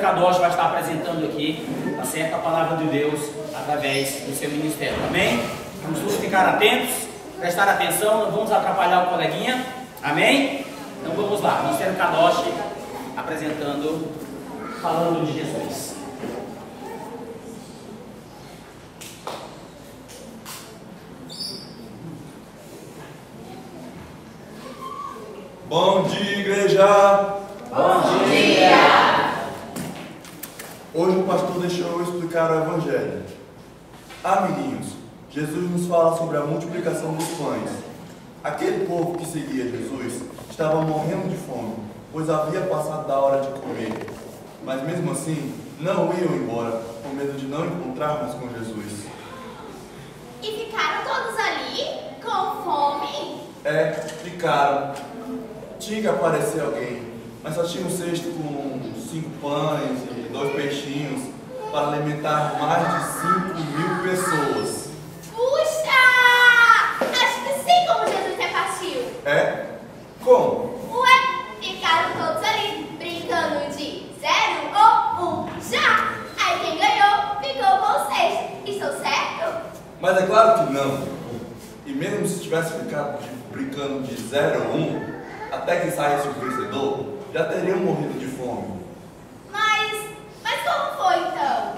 Ministério Kadosh vai estar apresentando aqui, tá certo? A palavra de Deus através do seu ministério, amém? Vamos todos ficar atentos, prestar atenção, não vamos atrapalhar o coleguinha, amém? Então vamos lá, Ministério Kadosh apresentando, falando de Jesus. Bom dia, igreja! Bom dia! Hoje o pastor deixou eu explicar o Evangelho. Amiguinhos, Jesus nos fala sobre a multiplicação dos pães. Aquele povo que seguia Jesus estava morrendo de fome, pois havia passado da hora de comer. Mas mesmo assim, não iam embora, com medo de não encontrar mais com Jesus. E ficaram todos ali, com fome? Ficaram. Tinha que aparecer alguém, mas só tinha um cesto com 5 pães e 2 peixinhos para alimentar mais de 5.000 pessoas. Puxa! Acho que sei como Jesus repartiu. Como? Ué, ficaram todos ali, brincando de 0 ou 1 já. Aí quem ganhou, ficou com o cesto. Estou certo? Mas é claro que não. E mesmo se tivesse ficado brincando de 0 ou 1, até que saísse o vencedor, já teriam morrido de fome. Mas como foi então?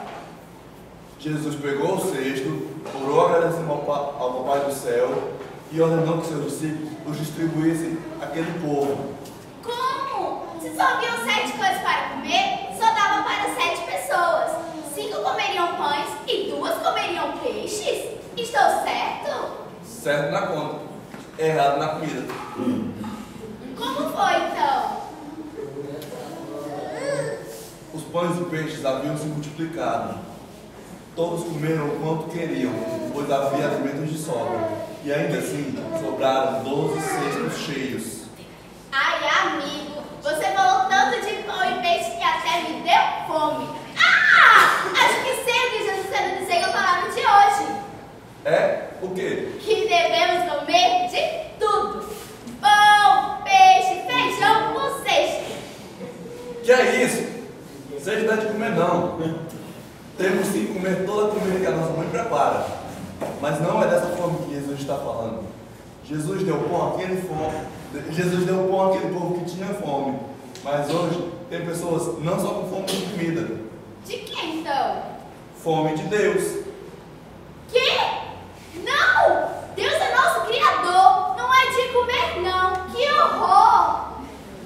Jesus pegou o cesto, orou agradecendo ao Papai do Céu e ordenou que seus discípulos distribuíssem aquele povo. Como? Se só haviam 7 coisas para comer, só dava para 7 pessoas. 5 comeriam pães e 2 comeriam peixes? Estou certo? Certo na conta, errado na comida. Como foi então? Os pães e peixes haviam se multiplicado. Todos comeram o quanto queriam, pois havia alimentos de sobra. E ainda assim, sobraram 12 cestos cheios. Ai, amigo, você falou tanto de pão e peixe que até me deu fome. Acho que sei o que Jesus quer dizer com a palavra de hoje. O quê? Que devemos comer de tudo. Pão, peixe, feijão, o cesto. Que é isso? Seja dá de comer não. Temos que comer toda a comida que a nossa mãe prepara. Mas não é dessa forma que Jesus está falando. Jesus deu pão àquele povo que tinha fome. Mas hoje tem pessoas não só com fome de comida. De quem então? Fome de Deus. Que? Não! Deus é nosso Criador. Não é de comer não. Que horror!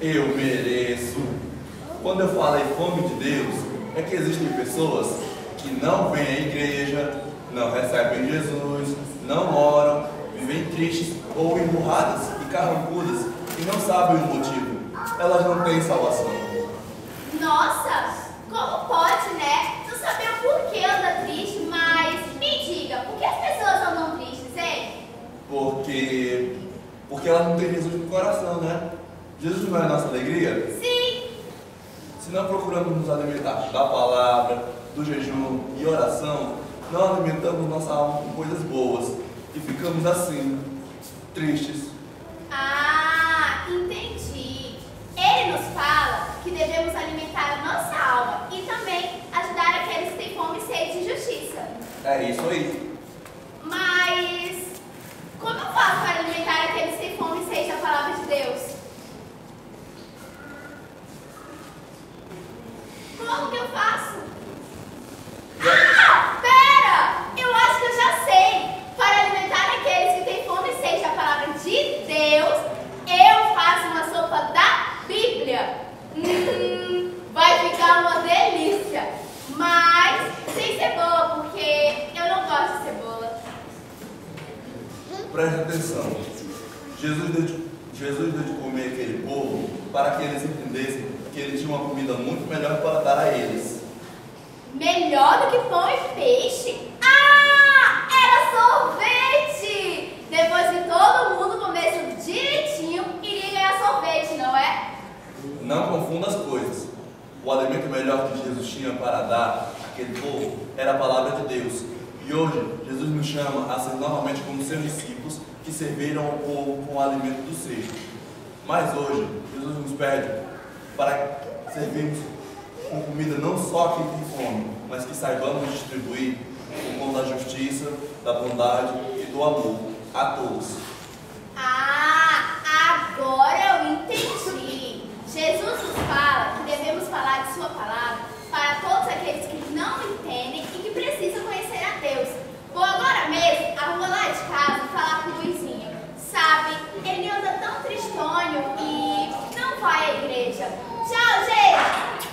Eu mereço. Quando eu falo em fome de Deus, é que existem pessoas que não vêm à igreja, não recebem Jesus, não oram, vivem tristes ou emburradas e carrancudas e não sabem o motivo. Elas não têm salvação. Nossa, como pode, né? Não saber o porquê anda triste, mas me diga, por que as pessoas andam tristes, hein? Porque elas não têm Jesus no coração, né? Jesus não é a nossa alegria? Sim. Se não procuramos nos alimentar da palavra, do jejum e oração, não alimentamos nossa alma com coisas boas e ficamos assim, tristes. Entendi. Ele nos fala que devemos alimentar a nossa alma e também ajudar aqueles que têm fome e sede de justiça. É isso aí. Mas como eu faço para alimentar aqueles que têm fome e sede da palavra de Deus? Como que eu faço? Pera! Eu acho que eu já sei. Para alimentar aqueles que têm fome e sede da palavra de Deus, eu faço uma sopa da Bíblia. Vai ficar uma delícia. Mas sem cebola, porque eu não gosto de cebola. Preste atenção. Jesus deu de comer aquele povo para que eles entendessem que ele tinha uma comida muito melhor para dar a eles. Melhor do que pão e peixe? Era sorvete! Depois que todo mundo comesse tudo direitinho, iria ganhar sorvete, não é? Não confunda as coisas. O alimento melhor que Jesus tinha para dar àquele povo era a palavra de Deus. E hoje, Jesus nos chama a ser novamente como seus discípulos que serviram ao povo com o alimento do cesto. Mas hoje, Jesus nos pede para servirmos com comida não só a quem tem fome, mas que saibamos distribuir por conta da justiça, da bondade e do amor a todos. Ah, agora eu entendi. Jesus nos fala que devemos falar de sua palavra para todos aqueles que não entendem e que precisam conhecer a Deus. Vou agora mesmo, vou lá de casa falar com o Luizinho. Sabe, ele anda tão tristonho e não vai à igreja. Tchau, gente!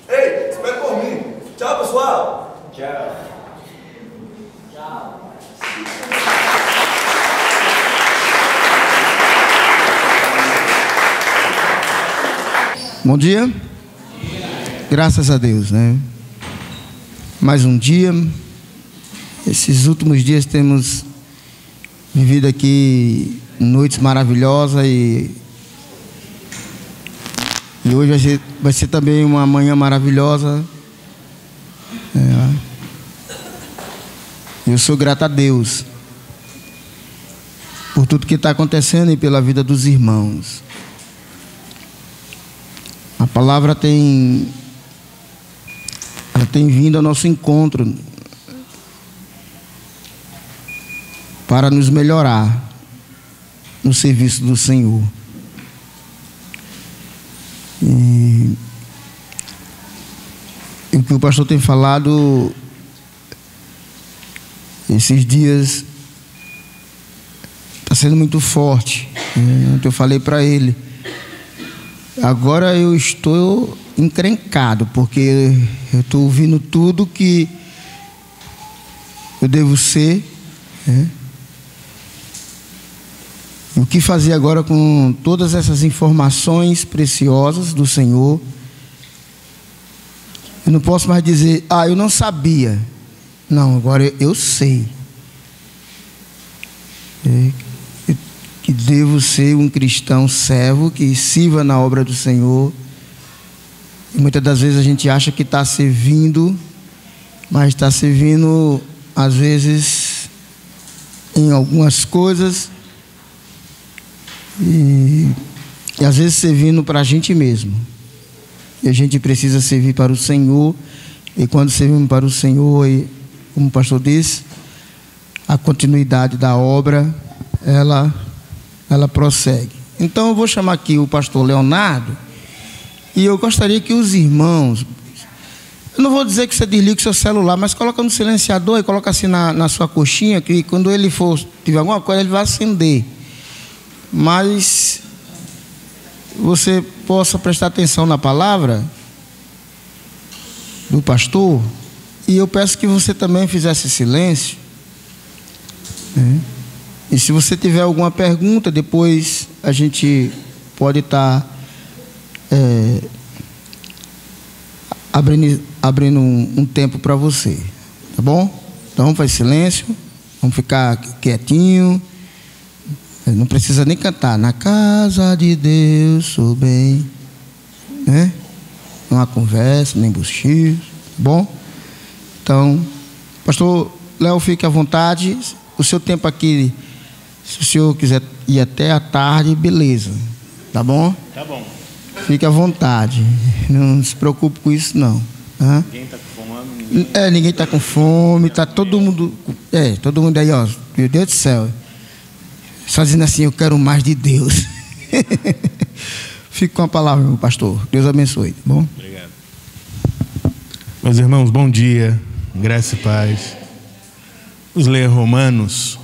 Ei, espera por mim. Tchau, pessoal. Tchau. Tchau. Bom dia. Graças a Deus, né? Mais um dia. Esses últimos dias temos vivido aqui noites maravilhosas e hoje vai ser também uma manhã maravilhosa. Eu sou grato a Deus por tudo que está acontecendo e pela vida dos irmãos. A palavra tem vindo ao nosso encontro para nos melhorar no serviço do Senhor. E o que o pastor tem falado esses dias está sendo muito forte. Eu falei para ele, agora eu estou encrencado, porque eu estou ouvindo tudo que eu devo ser, né? O que fazer agora com todas essas informações preciosas do Senhor? Eu não posso mais dizer, eu não sabia. Não, agora eu sei. Que devo ser um cristão servo que sirva na obra do Senhor. E muitas das vezes a gente acha que está servindo, mas está servindo às vezes em algumas coisas e às vezes servindo para a gente mesmo. E a gente precisa servir para o Senhor. E quando servimos para o Senhor, como o pastor disse, a continuidade da obra ela prossegue. Então eu vou chamar aqui o pastor Leonardo e eu gostaria que os irmãos, eu não vou dizer que você desligue o seu celular, mas coloca no silenciador e coloca assim na sua coxinha, que quando ele tiver alguma coisa ele vai acender, mas você possa prestar atenção na palavra do pastor. E eu peço que você também fizesse silêncio, né? E se você tiver alguma pergunta, depois a gente pode estar abrindo um tempo para você, tá bom? Então faz silêncio, vamos ficar quietinho, não precisa nem cantar. Na casa de Deus sou bem, né? Não há conversa, nem buchicho, tá bom? Então, pastor Léo, fique à vontade. O seu tempo aqui, se o senhor quiser ir até a tarde, beleza, tá bom? Tá bom. Fique à vontade, não se preocupe com isso não. Ninguém está com fome? Ninguém está com fome, está todo mundo aí, ó, meu Deus do céu, só dizendo assim, eu quero mais de Deus. Fique com a palavra, meu pastor, Deus abençoe, tá bom? Obrigado. Meus irmãos, bom dia, graça e paz. Vamos ler Romanos,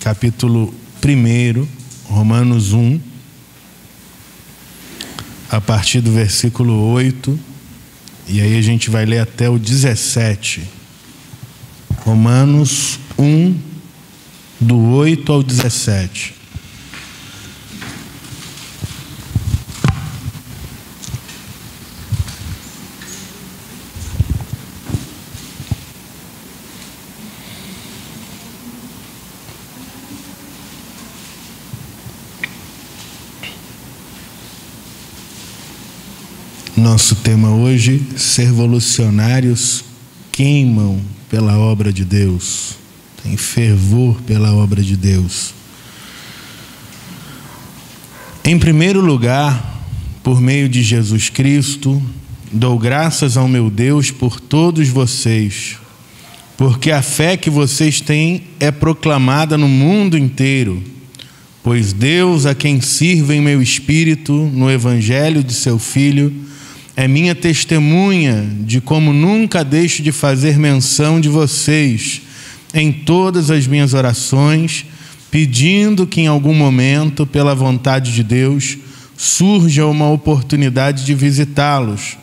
capítulo 1, Romanos 1, a partir do versículo 8, e aí a gente vai ler até o 17. Romanos 1, do 8 ao 17. Nosso tema hoje, ser revolucionários queimam pela obra de Deus, tem fervor pela obra de Deus. Em primeiro lugar, por meio de Jesus Cristo, dou graças ao meu Deus por todos vocês, porque a fé que vocês têm é proclamada no mundo inteiro. Pois Deus, a quem sirvo em meu espírito, no evangelho de seu Filho, é minha testemunha de como nunca deixo de fazer menção de vocês em todas as minhas orações, pedindo que em algum momento, pela vontade de Deus, surja uma oportunidade de visitá-los,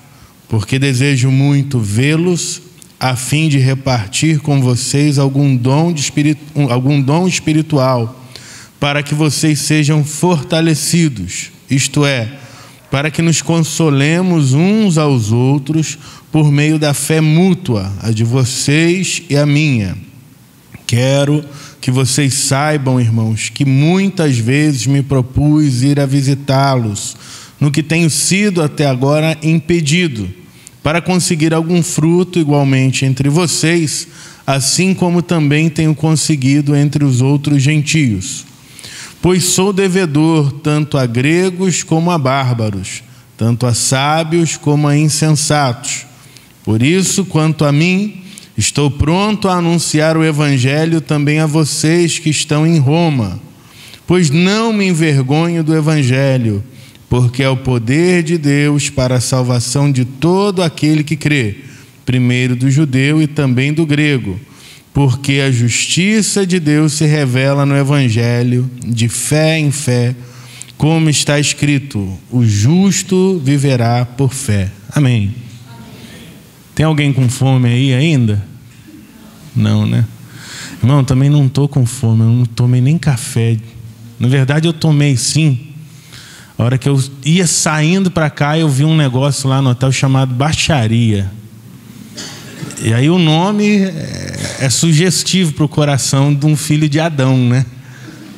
porque desejo muito vê-los, a fim de repartir com vocês algum dom espiritual, para que vocês sejam fortalecidos, isto é, para que nos consolemos uns aos outros por meio da fé mútua, a de vocês e a minha. Quero que vocês saibam, irmãos, que muitas vezes me propus ir a visitá-los, no que tenho sido até agora impedido, para conseguir algum fruto igualmente entre vocês, assim como também tenho conseguido entre os outros gentios. Pois sou devedor tanto a gregos como a bárbaros, tanto a sábios como a insensatos. Por isso, quanto a mim, estou pronto a anunciar o evangelho também a vocês que estão em Roma, pois não me envergonho do evangelho, porque é o poder de Deus para a salvação de todo aquele que crê, primeiro do judeu e também do grego, porque a justiça de Deus se revela no evangelho, de fé em fé, como está escrito: o justo viverá por fé. Amém. Tem alguém com fome aí ainda? Não, né? Irmão, também não estou com fome, eu não tomei nem café. Na verdade, eu tomei sim. A hora que eu ia saindo para cá, eu vi um negócio lá no hotel chamado Baixaria. E aí o nome é sugestivo para o coração de um filho de Adão, né?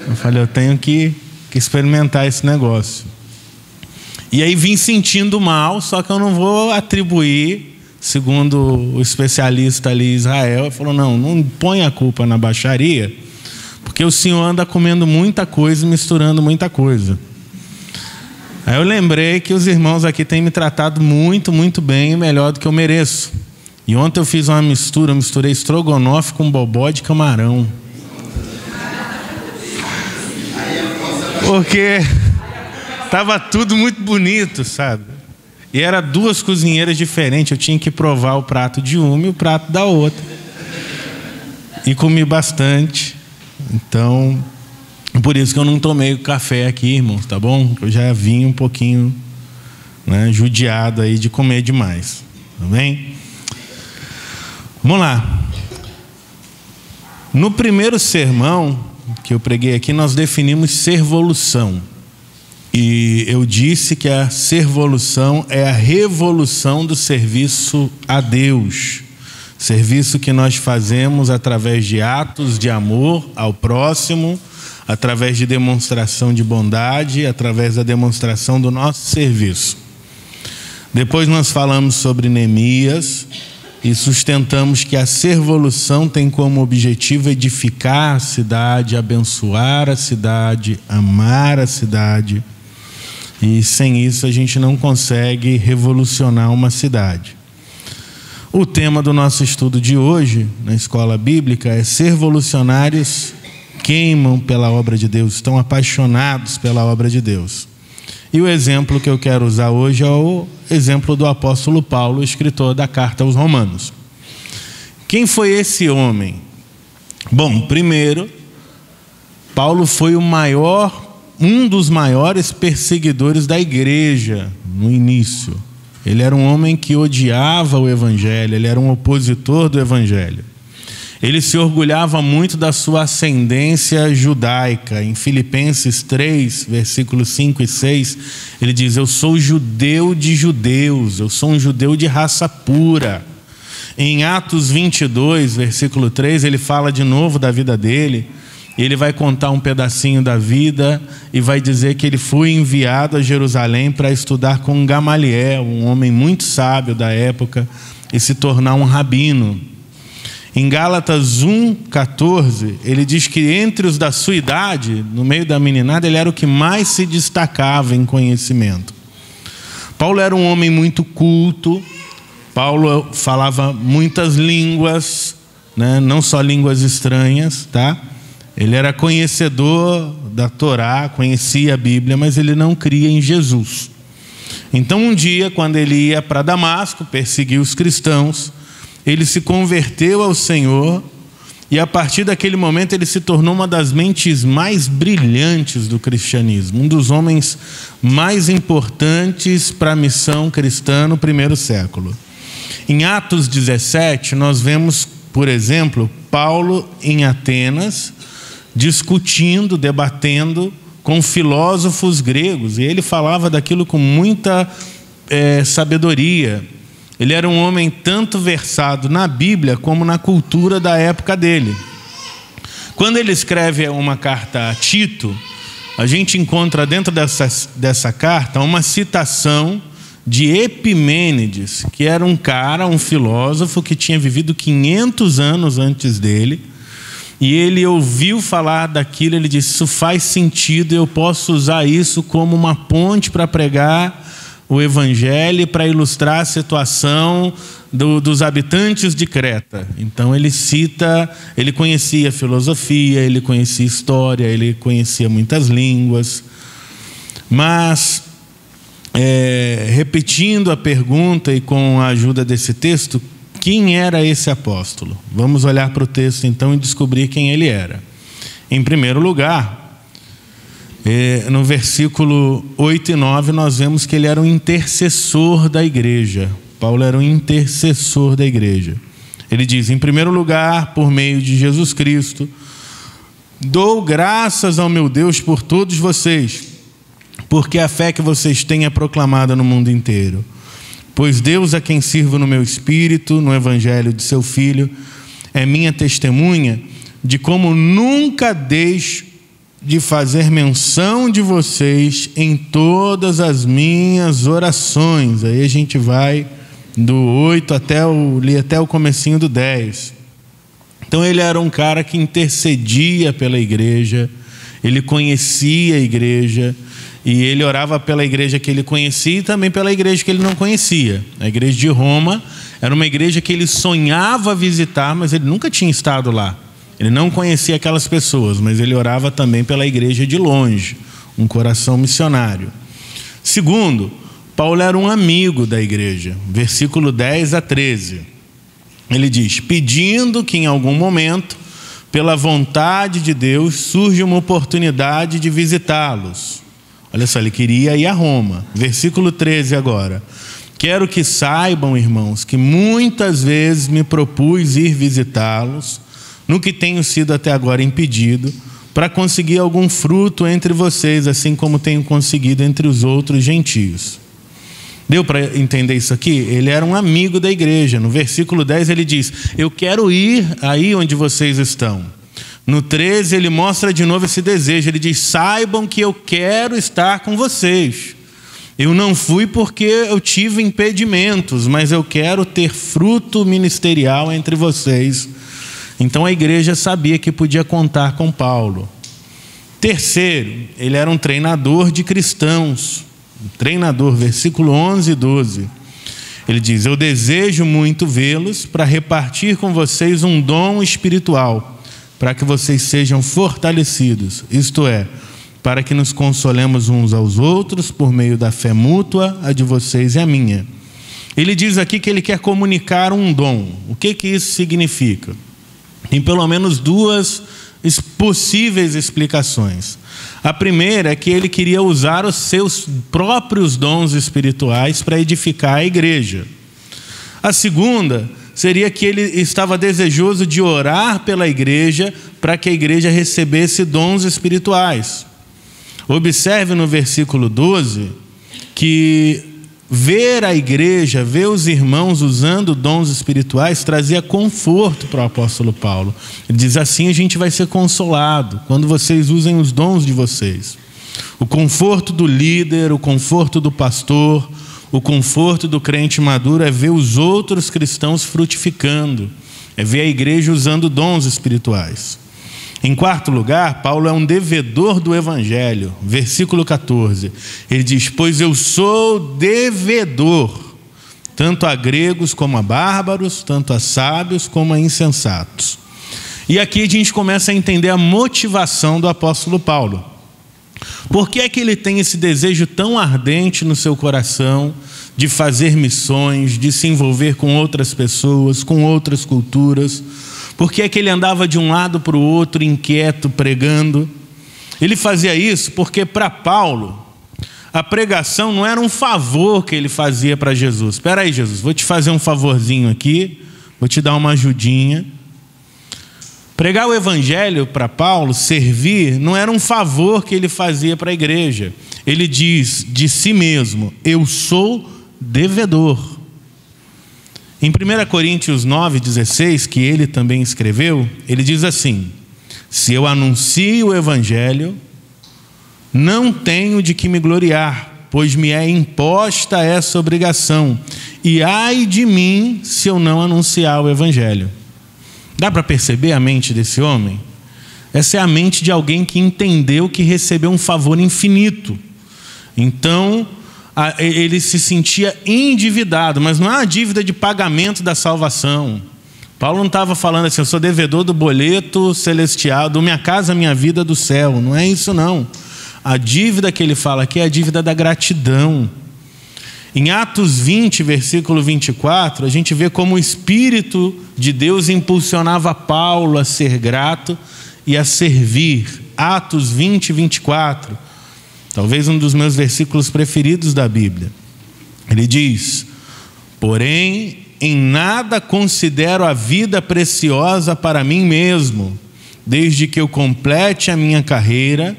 Eu falei, eu tenho que experimentar esse negócio. E aí vim sentindo mal, só que eu não vou atribuir, segundo o especialista ali Israel, ele falou, não põe a culpa na baixaria, porque o senhor anda comendo muita coisa e misturando muita coisa. Aí eu lembrei que os irmãos aqui têm me tratado muito, muito bem e melhor do que eu mereço. E ontem eu fiz uma mistura, eu misturei estrogonofe com bobó de camarão. Porque estava tudo muito bonito, sabe? E era duas cozinheiras diferentes, eu tinha que provar o prato de uma e o prato da outra. E comi bastante. Então, por isso que eu não tomei o café aqui, irmãos, tá bom? Eu já vim um pouquinho, né, judiado aí de comer demais. Tá bem? Vamos lá. No primeiro sermão que eu preguei aqui, nós definimos servolução. E eu disse que a servolução é a revolução do serviço a Deus. Serviço que nós fazemos através de atos de amor ao próximo, através de demonstração de bondade, através da demonstração do nosso serviço. Depois nós falamos sobre Neemias e sustentamos que a servolução tem como objetivo edificar a cidade, abençoar a cidade, amar a cidade. E sem isso a gente não consegue revolucionar uma cidade. O tema do nosso estudo de hoje, na escola bíblica, é servolucionários queimam pela obra de Deus, estão apaixonados pela obra de Deus. E o exemplo que eu quero usar hoje é o exemplo do apóstolo Paulo, escritor da carta aos Romanos. Quem foi esse homem? Bom, primeiro, Paulo foi um dos maiores perseguidores da igreja no início. Ele era um homem que odiava o evangelho, ele era um opositor do evangelho. Ele se orgulhava muito da sua ascendência judaica. Em Filipenses 3, versículos 5 e 6, ele diz: eu sou judeu de judeus, eu sou um judeu de raça pura. Em Atos 22, versículo 3, ele fala de novo da vida dele. Ele vai contar um pedacinho da vida e vai dizer que ele foi enviado a Jerusalém para estudar com Gamaliel, um homem muito sábio da época, e se tornar um rabino. Em Gálatas 1,14, ele diz que entre os da sua idade, no meio da meninada, ele era o que mais se destacava em conhecimento. Paulo era um homem muito culto. Paulo falava muitas línguas, né? Não só línguas estranhas, tá? Ele era conhecedor da Torá, conhecia a Bíblia, mas ele não cria em Jesus. Então um dia, quando ele ia para Damasco perseguir os cristãos, ele se converteu ao Senhor, e a partir daquele momento ele se tornou uma das mentes mais brilhantes do cristianismo, um dos homens mais importantes para a missão cristã no primeiro século. Em Atos 17, nós vemos, por exemplo, Paulo em Atenas, discutindo, debatendo com filósofos gregos, e ele falava daquilo com muita sabedoria. Ele era um homem tanto versado na Bíblia como na cultura da época dele. Quando ele escreve uma carta a Tito, a gente encontra dentro dessa carta uma citação de Epimênides, que era um cara, um filósofo que tinha vivido 500 anos antes dele, e ele ouviu falar daquilo, ele disse: isso faz sentido, eu posso usar isso como uma ponte para pregar o Evangelho, para ilustrar a situação dos habitantes de Creta. Então ele cita, ele conhecia filosofia, ele conhecia história, ele conhecia muitas línguas. Mas, repetindo a pergunta e com a ajuda desse texto, quem era esse apóstolo? Vamos olhar para o texto então e descobrir quem ele era. Em primeiro lugar, no versículo 8 e 9, nós vemos que ele era um intercessor da igreja. Paulo era um intercessor da igreja. Ele diz: em primeiro lugar, por meio de Jesus Cristo, dou graças ao meu Deus por todos vocês, porque a fé que vocês têm é proclamada no mundo inteiro. Pois Deus, a quem sirvo no meu espírito, no evangelho de seu Filho, é minha testemunha de como nunca deixo de fazer menção de vocês em todas as minhas orações. Aí a gente vai do 8 até o comecinho do 10. Então ele era um cara que intercedia pela igreja, ele conhecia a igreja, e ele orava pela igreja que ele conhecia e também pela igreja que ele não conhecia. A igreja de Roma era uma igreja que ele sonhava visitar, mas ele nunca tinha estado lá. Ele não conhecia aquelas pessoas, mas ele orava também pela igreja de longe, um coração missionário. Segundo, Paulo era um amigo da igreja. Versículo 10 a 13. Ele diz: pedindo que em algum momento, pela vontade de Deus, surja uma oportunidade de visitá-los. Olha só, ele queria ir a Roma. Versículo 13 agora. Quero que saibam, irmãos, que muitas vezes me propus ir visitá-los, no que tenho sido até agora impedido, para conseguir algum fruto entre vocês, assim como tenho conseguido entre os outros gentios. Deu para entender isso aqui? Ele era um amigo da igreja. No versículo 10 ele diz: eu quero ir aí onde vocês estão. No 13 ele mostra de novo esse desejo. Ele diz: saibam que eu quero estar com vocês. Eu não fui porque eu tive impedimentos, mas eu quero ter fruto ministerial entre vocês. Então a igreja sabia que podia contar com Paulo. Terceiro, ele era um treinador de cristãos. Treinador, versículo 11 e 12. Ele diz: eu desejo muito vê-los para repartir com vocês um dom espiritual, para que vocês sejam fortalecidos, isto é, para que nos consolemos uns aos outros por meio da fé mútua, a de vocês e a minha. Ele diz aqui que ele quer comunicar um dom. O que isso significa? Tem pelo menos duas possíveis explicações. A primeira é que ele queria usar os seus próprios dons espirituais para edificar a igreja. A segunda seria que ele estava desejoso de orar pela igreja para que a igreja recebesse dons espirituais. Observe no versículo 12 que ver a igreja, ver os irmãos usando dons espirituais trazia conforto para o apóstolo Paulo. Ele diz: assim a gente vai ser consolado quando vocês usem os dons de vocês. O conforto do líder, o conforto do pastor, o conforto do crente maduro é ver os outros cristãos frutificando, é ver a igreja usando dons espirituais. Em quarto lugar, Paulo é um devedor do Evangelho. Versículo 14. Ele diz: pois eu sou devedor, tanto a gregos como a bárbaros, tanto a sábios como a insensatos. E aqui a gente começa a entender a motivação do apóstolo Paulo. Por que é que ele tem esse desejo tão ardente no seu coração de fazer missões, de se envolver com outras pessoas, com outras culturas? Por que é que ele andava de um lado para o outro, inquieto, pregando? Ele fazia isso porque, para Paulo, a pregação não era um favor que ele fazia para Jesus. Espera aí, Jesus, vou te fazer um favorzinho aqui, vou te dar uma ajudinha. Pregar o Evangelho para Paulo, servir, não era um favor que ele fazia para a igreja. Ele diz de si mesmo: eu sou devedor. Em 1 Coríntios 9,16, que ele também escreveu, ele diz assim: se eu anuncio o Evangelho, não tenho de que me gloriar, pois me é imposta essa obrigação, e ai de mim se eu não anunciar o Evangelho. Dá para perceber a mente desse homem? Essa é a mente de alguém que entendeu que recebeu um favor infinito. Então, ele se sentia endividado, mas não é uma dívida de pagamento da salvação. Paulo não estava falando assim: eu sou devedor do boleto celestial, do minha casa, minha vida do céu. Não é isso, não. A dívida que ele fala aqui é a dívida da gratidão. Em Atos 20, versículo 24, a gente vê como o Espírito de Deus impulsionava Paulo a ser grato e a servir. Atos 20, 24. Talvez um dos meus versículos preferidos da Bíblia. Ele diz: porém, em nada considero a vida preciosa para mim mesmo, desde que eu complete a minha carreira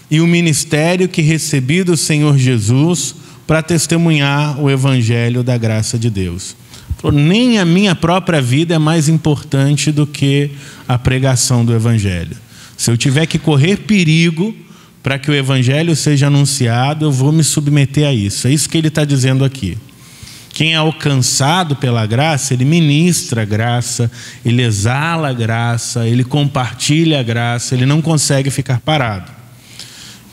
e o ministério que recebi do Senhor Jesus para testemunhar o Evangelho da graça de Deus. Nem a minha própria vida é mais importante do que a pregação do Evangelho. Se eu tiver que correr perigo para que o Evangelho seja anunciado, eu vou me submeter a isso. É isso que ele está dizendo aqui. Quem é alcançado pela graça, ele ministra a graça, ele exala a graça, ele compartilha a graça, ele não consegue ficar parado.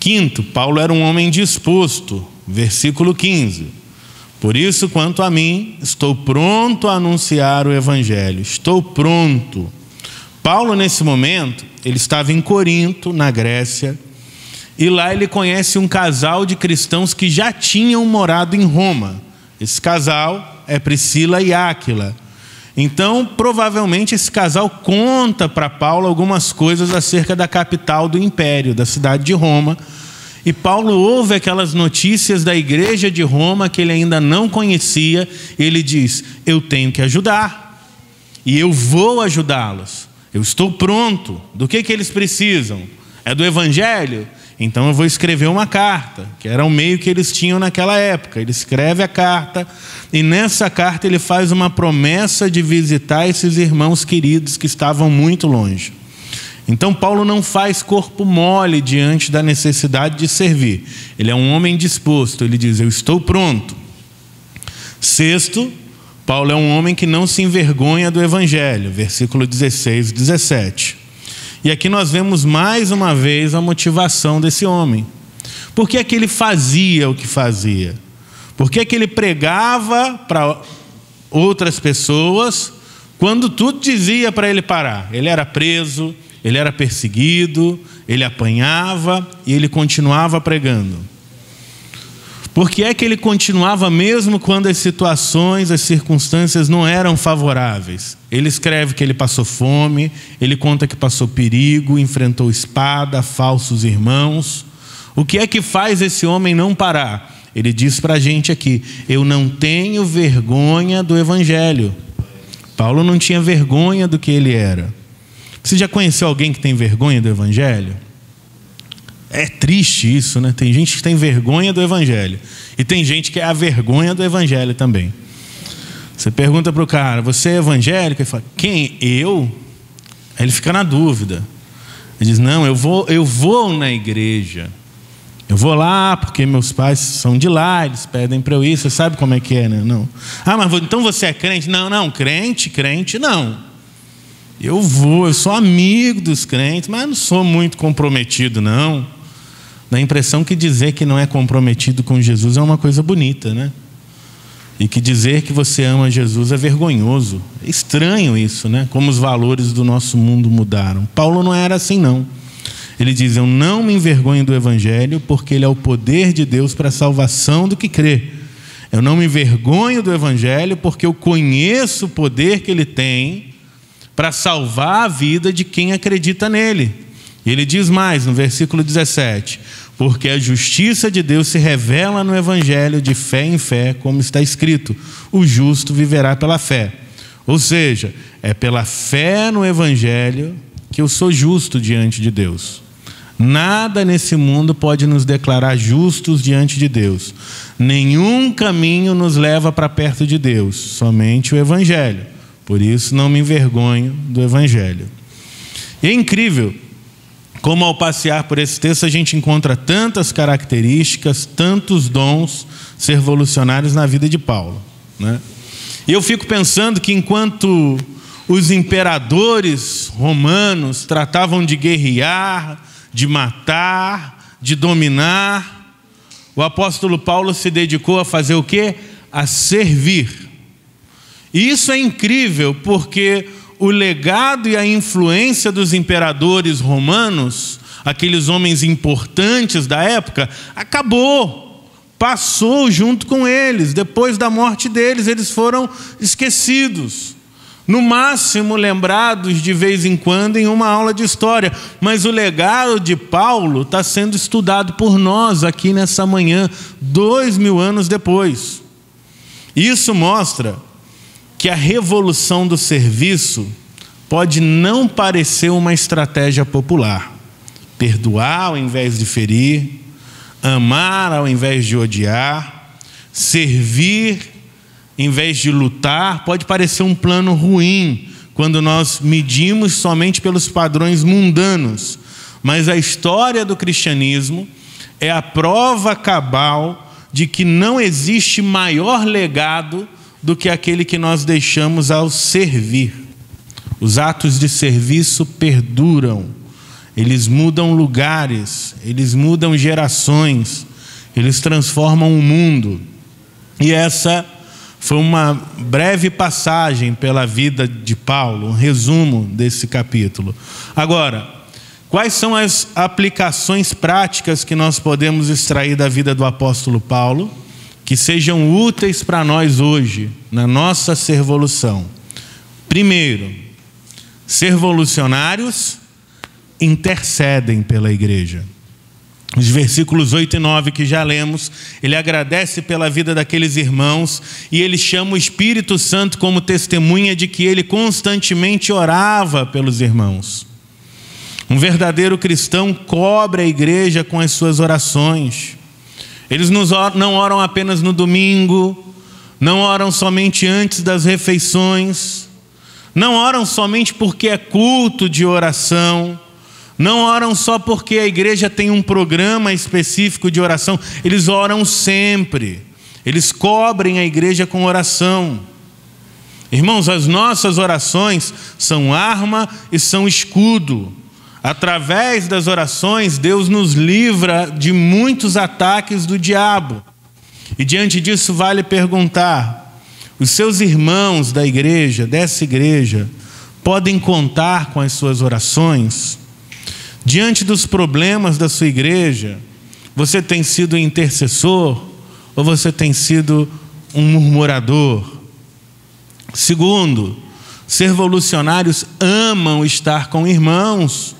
Quinto, Paulo era um homem disposto. Versículo 15. Por isso, quanto a mim, estou pronto a anunciar o Evangelho. Estou pronto. Paulo, nesse momento, ele estava em Corinto, na Grécia, e lá ele conhece um casal de cristãos que já tinham morado em Roma. Esse casal é Priscila e Áquila. Então, provavelmente, esse casal conta para Paulo algumas coisas acerca da capital do império, da cidade de Roma. E Paulo ouve aquelas notícias da igreja de Roma que ele ainda não conhecia. E ele diz: eu tenho que ajudar. E eu vou ajudá-los. Eu estou pronto. Do que eles precisam? É do Evangelho? Então eu vou escrever uma carta, que era o meio que eles tinham naquela época. Ele escreve a carta, e nessa carta ele faz uma promessa de visitar esses irmãos queridos que estavam muito longe. Então Paulo não faz corpo mole diante da necessidade de servir. Ele é um homem disposto, ele diz: eu estou pronto. Sexto, Paulo é um homem que não se envergonha do Evangelho, versículo 16 e 17. E aqui nós vemos mais uma vez a motivação desse homem. Por que é que ele fazia o que fazia? Por que é que ele pregava para outras pessoas quando tudo dizia para ele parar? Ele era preso, ele era perseguido, ele apanhava e ele continuava pregando. Por que é que ele continuava mesmo quando as situações, as circunstâncias não eram favoráveis? Ele escreve que ele passou fome, ele conta que passou perigo, enfrentou espada, falsos irmãos. O que é que faz esse homem não parar? Ele diz para a gente aqui: eu não tenho vergonha do Evangelho. Paulo não tinha vergonha do que ele era. Você já conheceu alguém que tem vergonha do Evangelho? É triste isso, né? Tem gente que tem vergonha do Evangelho. E tem gente que é a vergonha do Evangelho também. Você pergunta para o cara: você é evangélico? Ele fala: quem? Eu? Aí ele fica na dúvida. Ele diz: não, eu vou na igreja. Eu vou lá porque meus pais são de lá, eles pedem para eu ir. Você sabe como é que é, né? Não. Ah, mas então você é crente? Não, crente não. Eu sou amigo dos crentes, mas não sou muito comprometido, não. Dá a impressão que dizer que não é comprometido com Jesus é uma coisa bonita, né? E que dizer que você ama Jesus é vergonhoso. É estranho isso, né? Como os valores do nosso mundo mudaram. Paulo não era assim, não. Ele diz: eu não me envergonho do Evangelho, porque ele é o poder de Deus para a salvação do que crê. Eu não me envergonho do Evangelho, porque eu conheço o poder que ele tem para salvar a vida de quem acredita nele. E ele diz mais no versículo 17: porque a justiça de Deus se revela no Evangelho de fé em fé, como está escrito: o justo viverá pela fé. Ou seja, é pela fé no Evangelho que eu sou justo diante de Deus. Nada nesse mundo pode nos declarar justos diante de Deus. Nenhum caminho nos leva para perto de Deus, somente o Evangelho. Por isso não me envergonho do Evangelho. E é incrível como, ao passear por esse texto, a gente encontra tantas características, tantos dons revolucionários na vida de Paulo, né? E eu fico pensando que enquanto os imperadores romanos tratavam de guerrear, de matar, de dominar, o apóstolo Paulo se dedicou a fazer o quê? A servir. E isso é incrível, porque o legado e a influência dos imperadores romanos, aqueles homens importantes da época, acabou, passou junto com eles. Depois da morte deles, eles foram esquecidos. No máximo lembrados de vez em quando em uma aula de história. Mas o legado de Paulo está sendo estudado por nós aqui nessa manhã, 2000 anos depois. Isso mostra que a revolução do serviço pode não parecer uma estratégia popular. Perdoar ao invés de ferir, amar ao invés de odiar, servir em vez de lutar, pode parecer um plano ruim quando nós medimos somente pelos padrões mundanos. Mas a história do cristianismo é a prova cabal de que não existe maior legado do que aquele que nós deixamos ao servir. Os atos de serviço perduram, eles mudam lugares, eles mudam gerações, eles transformam o mundo. E essa foi uma breve passagem pela vida de Paulo, um resumo desse capítulo. Agora, quais são as aplicações práticas que nós podemos extrair da vida do apóstolo Paulo, que sejam úteis para nós hoje, na nossa servolução? Primeiro, servolucionários intercedem pela igreja. Os versículos 8 e 9 que já lemos, ele agradece pela vida daqueles irmãos e ele chama o Espírito Santo como testemunha de que ele constantemente orava pelos irmãos. Um verdadeiro cristão cobre a igreja com as suas orações. Eles não oram apenas no domingo, não oram somente antes das refeições, não oram somente porque é culto de oração, não oram só porque a igreja tem um programa específico de oração, eles oram sempre, eles cobrem a igreja com oração. Irmãos, as nossas orações são arma e são escudo. Através das orações, Deus nos livra de muitos ataques do diabo. E diante disso vale perguntar: os seus irmãos da igreja, dessa igreja, podem contar com as suas orações? Diante dos problemas da sua igreja, você tem sido intercessor ou você tem sido um murmurador? Segundo, servolucionários amam estar com irmãos.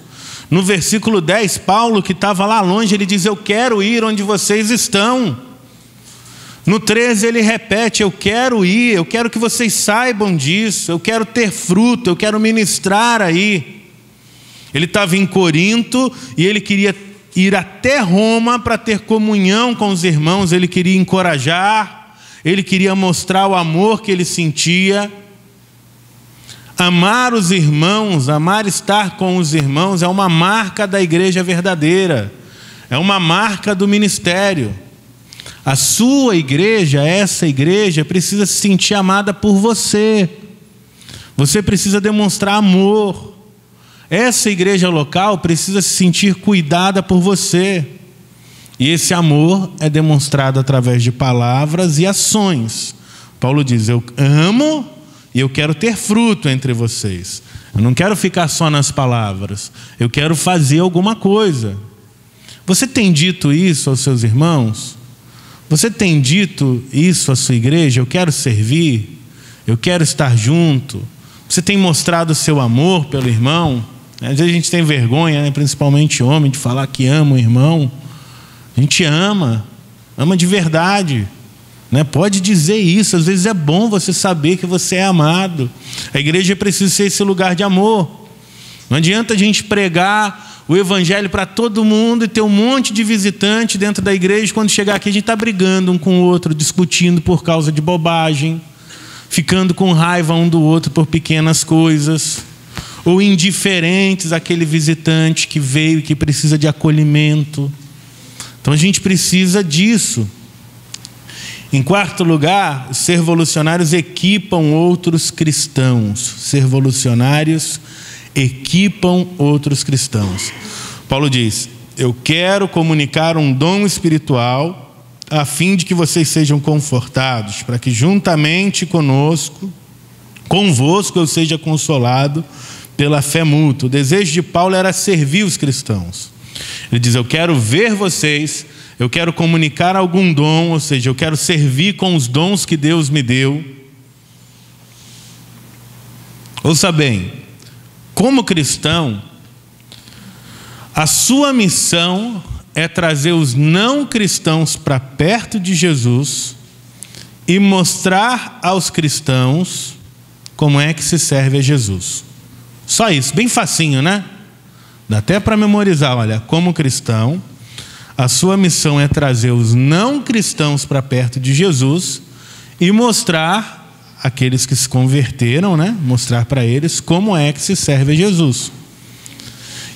No versículo 10, Paulo, que estava lá longe, ele diz: eu quero ir onde vocês estão. No 13 ele repete: eu quero ir, eu quero que vocês saibam disso, eu quero ter fruto, eu quero ministrar aí. Ele estava em Corinto e ele queria ir até Roma para ter comunhão com os irmãos, ele queria encorajar, ele queria mostrar o amor que ele sentia. Amar os irmãos, amar estar com os irmãos é uma marca da igreja verdadeira, é uma marca do ministério. A sua igreja, essa igreja, precisa se sentir amada por você. Você precisa demonstrar amor. Essa igreja local precisa se sentir cuidada por você. E esse amor é demonstrado através de palavras e ações. Paulo diz: eu amo e eu quero ter fruto entre vocês. Eu não quero ficar só nas palavras. Eu quero fazer alguma coisa. Você tem dito isso aos seus irmãos? Você tem dito isso à sua igreja? Eu quero servir. Eu quero estar junto. Você tem mostrado o seu amor pelo irmão? Às vezes a gente tem vergonha, né? Principalmente homem, de falar que ama o irmão. A gente ama de verdade, né? Pode dizer isso. Às vezes é bom você saber que você é amado. A igreja precisa ser esse lugar de amor. Não adianta a gente pregar o evangelho para todo mundo e ter um monte de visitante dentro da igreja. Quando chegar aqui a gente está brigando um com o outro, discutindo por causa de bobagem, ficando com raiva um do outro por pequenas coisas, ou indiferentes àquele visitante que veio e que precisa de acolhimento. Então a gente precisa disso. Em quarto lugar, os servolucionários equipam outros cristãos. Servolucionários equipam outros cristãos. Paulo diz: eu quero comunicar um dom espiritual a fim de que vocês sejam confortados, para que juntamente convosco eu seja consolado pela fé mútua. O desejo de Paulo era servir os cristãos. Ele diz: eu quero ver vocês, eu quero comunicar algum dom, ou seja, eu quero servir com os dons que Deus me deu. Ouça bem, como cristão, a sua missão é trazer os não cristãos para perto de Jesus e mostrar aos cristãos como é que se serve a Jesus. Só isso, bem facinho, né? Dá até para memorizar. Olha, como cristão, a sua missão é trazer os não cristãos para perto de Jesus e mostrar aqueles que se converteram, né? Mostrar para eles como é que se serve a Jesus.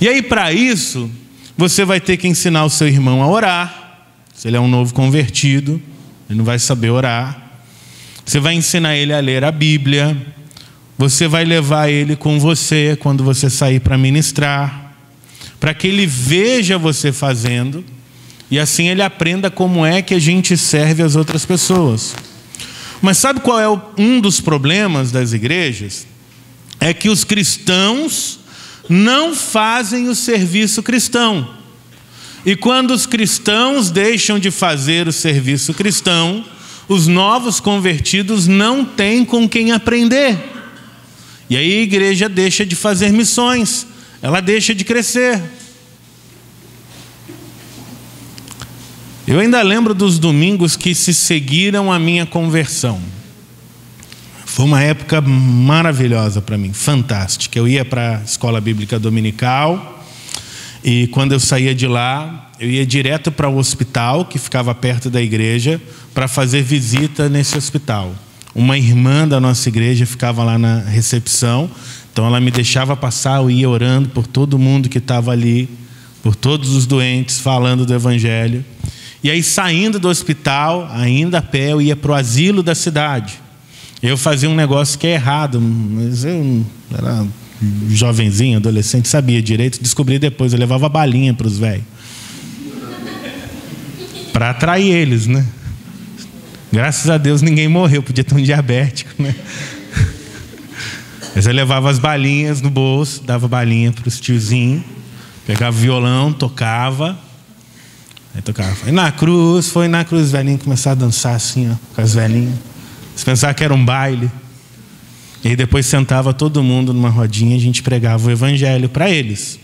E aí, para isso, você vai ter que ensinar o seu irmão a orar. Se ele é um novo convertido, ele não vai saber orar. Você vai ensinar ele a ler a Bíblia. Você vai levar ele com você quando você sair para ministrar, para que ele veja você fazendo e assim ele aprenda como é que a gente serve as outras pessoas. Mas sabe qual é um dos problemas das igrejas? É que os cristãos não fazem o serviço cristão. E quando os cristãos deixam de fazer o serviço cristão, os novos convertidos não têm com quem aprender. E aí a igreja deixa de fazer missões, ela deixa de crescer. Eu ainda lembro dos domingos que se seguiram a minha conversão. Foi uma época maravilhosa para mim, fantástica. Eu ia para a escola bíblica dominical e quando eu saía de lá, eu ia direto para o hospital que ficava perto da igreja para fazer visita nesse hospital. Uma irmã da nossa igreja ficava lá na recepção, então ela me deixava passar, eu ia orando por todo mundo que estava ali, por todos os doentes, falando do evangelho. E aí, saindo do hospital, ainda a pé, eu ia para o asilo da cidade. Eu fazia um negócio que é errado, mas eu era jovenzinho, adolescente, sabia direito, descobri depois, eu levava balinha para os velhos. Para atrair eles, né? Graças a Deus ninguém morreu, podia ter um diabético, né? Mas eu levava as balinhas no bolso, dava balinha para os tiozinhos, pegava o violão, tocava. Aí tocava, foi na cruz, os velhinhos começaram a dançar assim, ó, com as velhinhas. Eles pensavam que era um baile. E aí depois sentava todo mundo numa rodinha e a gente pregava o evangelho para eles.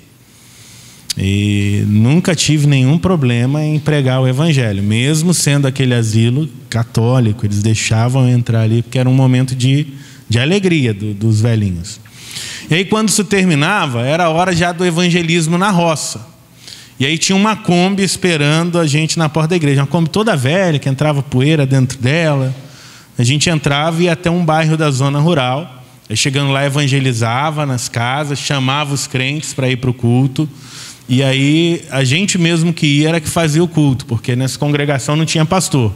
E nunca tive nenhum problema em pregar o evangelho. Mesmo sendo aquele asilo católico, eles deixavam eu entrar ali, porque era um momento de alegria dos velhinhos. E aí quando isso terminava, era a hora já do evangelismo na roça. E aí tinha uma Kombi esperando a gente na porta da igreja. Uma Kombi toda velha, que entrava poeira dentro dela. A gente entrava e ia até um bairro da zona rural. Aí chegando lá, evangelizava nas casas, chamava os crentes para ir para o culto. E aí a gente mesmo que ia era que fazia o culto, porque nessa congregação não tinha pastor.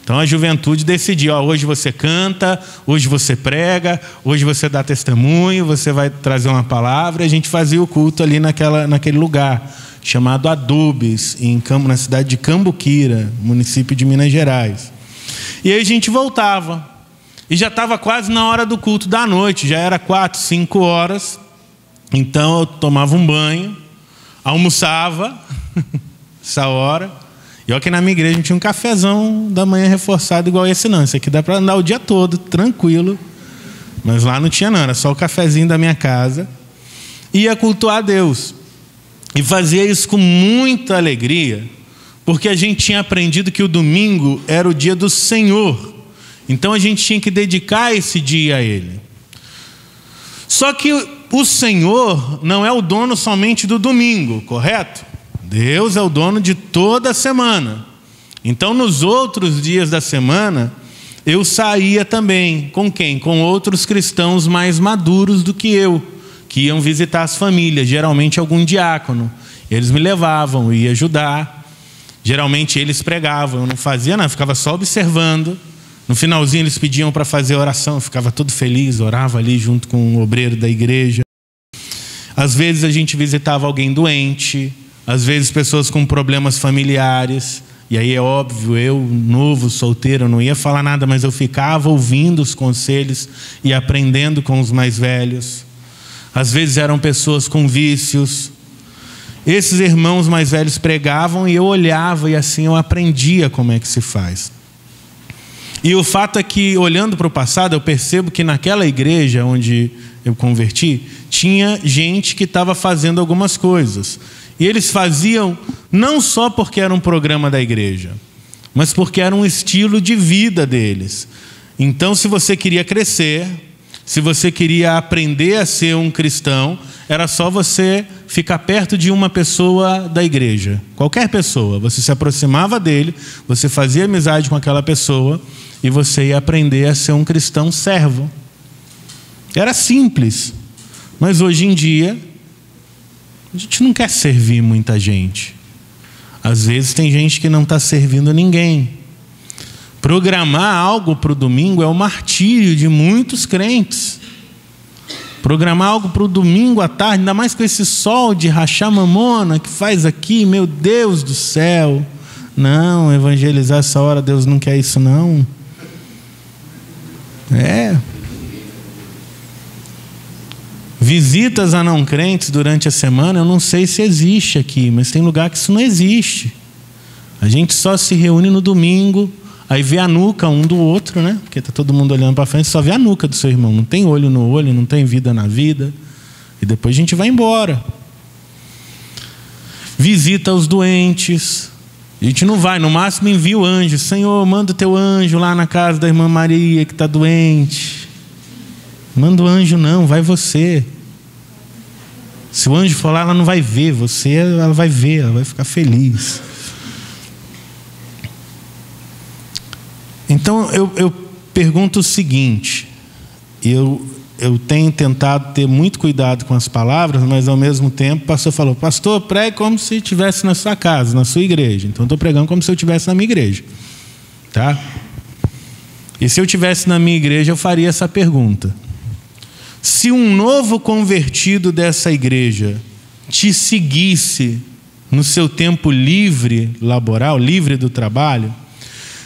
Então a juventude decidiu, hoje você canta, hoje você prega, hoje você dá testemunho, você vai trazer uma palavra. E a gente fazia o culto ali naquele lugar, chamado Adobes, na cidade de Cambuquira, município de Minas Gerais. E aí a gente voltava. E já estava quase na hora do culto da noite, já era 4, 5 horas. Então eu tomava um banho, almoçava, essa hora. E olha que na minha igreja não tinha um cafezão da manhã reforçado igual esse não. Esse aqui dá para andar o dia todo, tranquilo. Mas lá não tinha não, era só o cafezinho da minha casa. Ia cultuar a Deus. E fazia isso com muita alegria, porque a gente tinha aprendido que o domingo era o dia do Senhor. Então a gente tinha que dedicar esse dia a Ele. Só que o Senhor não é o dono somente do domingo, correto? Deus é o dono de toda a semana. Então nos outros dias da semana, eu saía também. Com quem? Com outros cristãos mais maduros do que eu, que iam visitar as famílias, geralmente algum diácono. Eles me levavam, eu ia ajudar. Geralmente eles pregavam, eu não fazia nada, ficava só observando. No finalzinho eles pediam para fazer oração, eu ficava todo feliz, orava ali junto com o obreiro da igreja. Às vezes a gente visitava alguém doente, às vezes pessoas com problemas familiares. E aí é óbvio, eu, novo, solteiro, eu não ia falar nada, mas eu ficava ouvindo os conselhos e aprendendo com os mais velhos. Às vezes eram pessoas com vícios. Esses irmãos mais velhos pregavam e eu olhava e assim eu aprendia como é que se faz. E o fato é que, olhando para o passado, eu percebo que naquela igreja onde eu converti, tinha gente que estava fazendo algumas coisas. E eles faziam não só porque era um programa da igreja, mas porque era um estilo de vida deles. Então, se você queria crescer, se você queria aprender a ser um cristão, era só você ficar perto de uma pessoa da igreja. Qualquer pessoa. Você se aproximava dele, você fazia amizade com aquela pessoa e você ia aprender a ser um cristão servo. Era simples. Mas hoje em dia, a gente não quer servir muita gente. Às vezes tem gente que não está servindo ninguém. Programar algo para o domingo é o martírio de muitos crentes. Programar algo para o domingo à tarde, ainda mais com esse sol de rachar mamona que faz aqui, meu Deus do céu. Não, evangelizar essa hora, Deus não quer isso não. Visitas a não crentes durante a semana, eu não sei se existe aqui, mas tem lugar que isso não existe. A gente só se reúne no domingo, aí vê a nuca um do outro, né? Porque está todo mundo olhando para frente, só vê a nuca do seu irmão. Não tem olho no olho, não tem vida na vida. E depois a gente vai embora. Visita os doentes. A gente não vai, no máximo envia o anjo. Senhor, manda o teu anjo lá na casa da irmã Maria que está doente. Manda o anjo não, vai você. Se o anjo for lá, ela não vai ver você, ela vai ver, ela vai ficar feliz. Então eu pergunto o seguinte, eu tenho tentado ter muito cuidado com as palavras, mas ao mesmo tempo o pastor falou, pastor, pregue como se estivesse na sua casa, na sua igreja. Então eu estou pregando como se eu estivesse na minha igreja, tá? E se eu estivesse na minha igreja, eu faria essa pergunta: se um novo convertido dessa igreja te seguisse no seu tempo livre, laboral, livre do trabalho,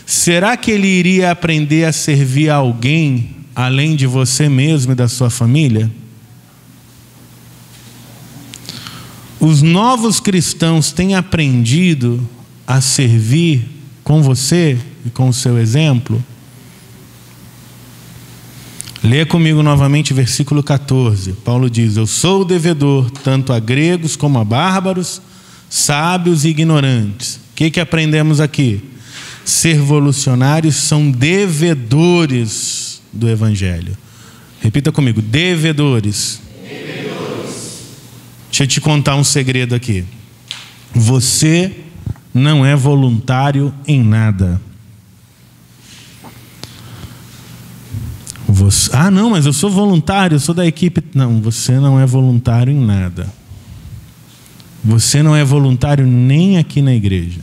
será que ele iria aprender a servir a alguém além de você mesmo e da sua família? Os novos cristãos têm aprendido a servir com você e com o seu exemplo? Leia comigo novamente o versículo 14. Paulo diz: eu sou devedor tanto a gregos como a bárbaros, sábios e ignorantes. O que aprendemos aqui? Ser revolucionários são devedores do Evangelho. Repita comigo: devedores. Devedores. Deixa eu te contar um segredo aqui. Você não é voluntário em nada. Não, mas eu sou voluntário, eu sou da equipe. Não, você não é voluntário em nada. Você não é voluntário nem aqui na igreja.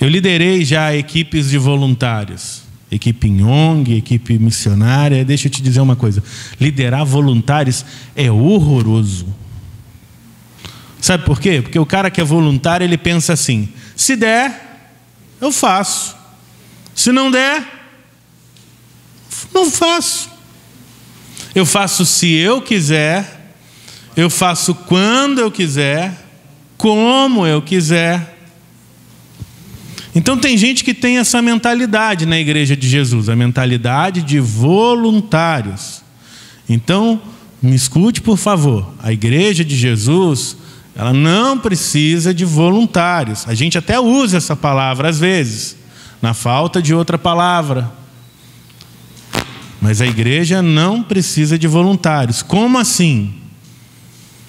Eu liderei já equipes de voluntários, equipe em ONG, equipe missionária. Deixa eu te dizer uma coisa: liderar voluntários é horroroso. Sabe por quê? Porque o cara que é voluntário, ele pensa assim: se der, eu faço. Se não der, não faço. Eu faço se eu quiser, eu faço quando eu quiser, como eu quiser. Então tem gente que tem essa mentalidade na Igreja de Jesus, a mentalidade de voluntários. Então, me escute por favor, a Igreja de Jesus, ela não precisa de voluntários. A gente até usa essa palavra às vezes, na falta de outra palavra. Mas a igreja não precisa de voluntários. Como assim?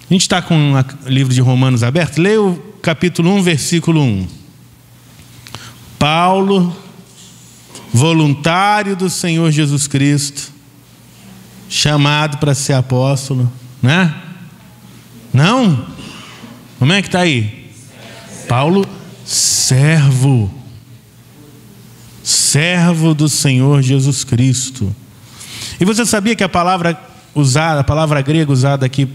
A gente está com o livro de Romanos aberto. Leia o capítulo 1, versículo 1. Paulo, voluntário do Senhor Jesus Cristo, chamado para ser apóstolo, né? Não? Como é que está aí? Paulo, servo do Senhor Jesus Cristo. E você sabia que a palavra grega usada aqui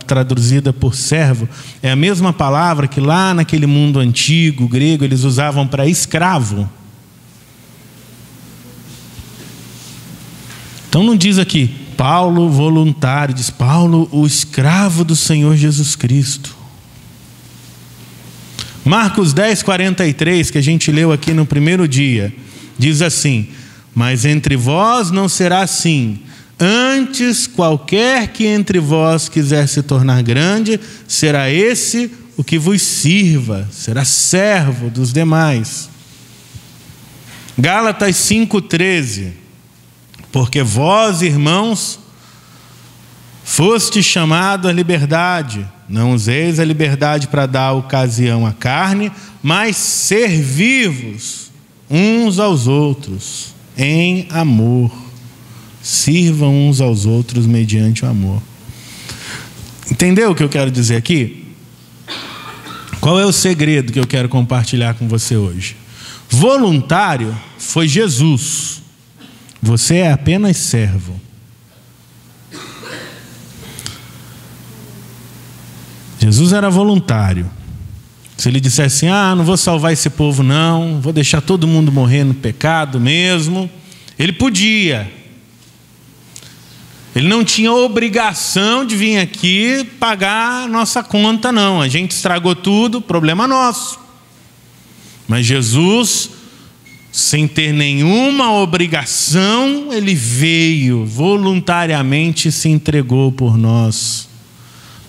traduzida por servo, é a mesma palavra que lá naquele mundo antigo grego eles usavam para escravo? Então não diz aqui Paulo voluntário, diz Paulo o escravo do Senhor Jesus Cristo. Marcos 10:43, que a gente leu aqui no primeiro dia, diz assim: mas entre vós não será assim. Antes, qualquer que entre vós quiser se tornar grande, será esse o que vos sirva, será servo dos demais. Gálatas 5:13. Porque vós, irmãos, foste chamados à liberdade. Não useis a liberdade para dar ocasião à carne, mas servi-vos uns aos outros em amor. Sirvam uns aos outros mediante o amor. Entendeu o que eu quero dizer aqui? Qual é o segredo que eu quero compartilhar com você hoje? Voluntário foi Jesus. Você é apenas servo. Jesus era voluntário. Se ele dissesse assim: não vou salvar esse povo não, vou deixar todo mundo morrer no pecado mesmo, ele podia. Ele não tinha obrigação de vir aqui pagar a nossa conta não. A gente estragou tudo, problema nosso. Mas Jesus, sem ter nenhuma obrigação, ele veio voluntariamente e se entregou por nós.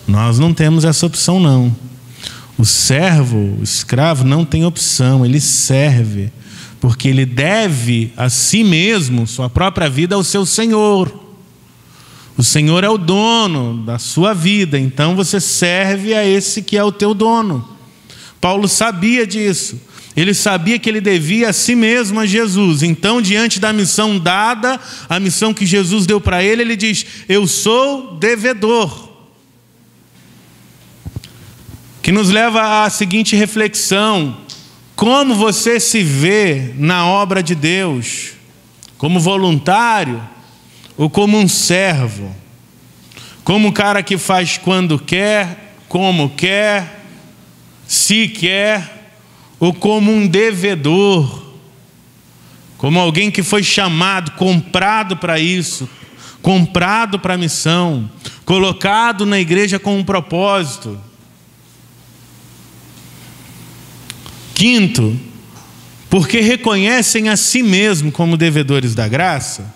Nós não temos essa opção não. O servo, o escravo não tem opção, ele serve, porque ele deve a si mesmo, sua própria vida ao seu Senhor. O Senhor é o dono da sua vida, então você serve a esse que é o teu dono. Paulo sabia disso. Ele sabia que ele devia a si mesmo a Jesus. Então, diante da missão dada, a missão que Jesus deu para ele, ele diz: eu sou devedor. Que nos leva à seguinte reflexão: como você se vê na obra de Deus? Como voluntário ou como um servo? Como um cara que faz quando quer, como quer, se quer, ou como um devedor? Como alguém que foi chamado, comprado para isso, comprado para a missão, colocado na igreja com um propósito. Quinto, porque reconhecem a si mesmo como devedores da graça,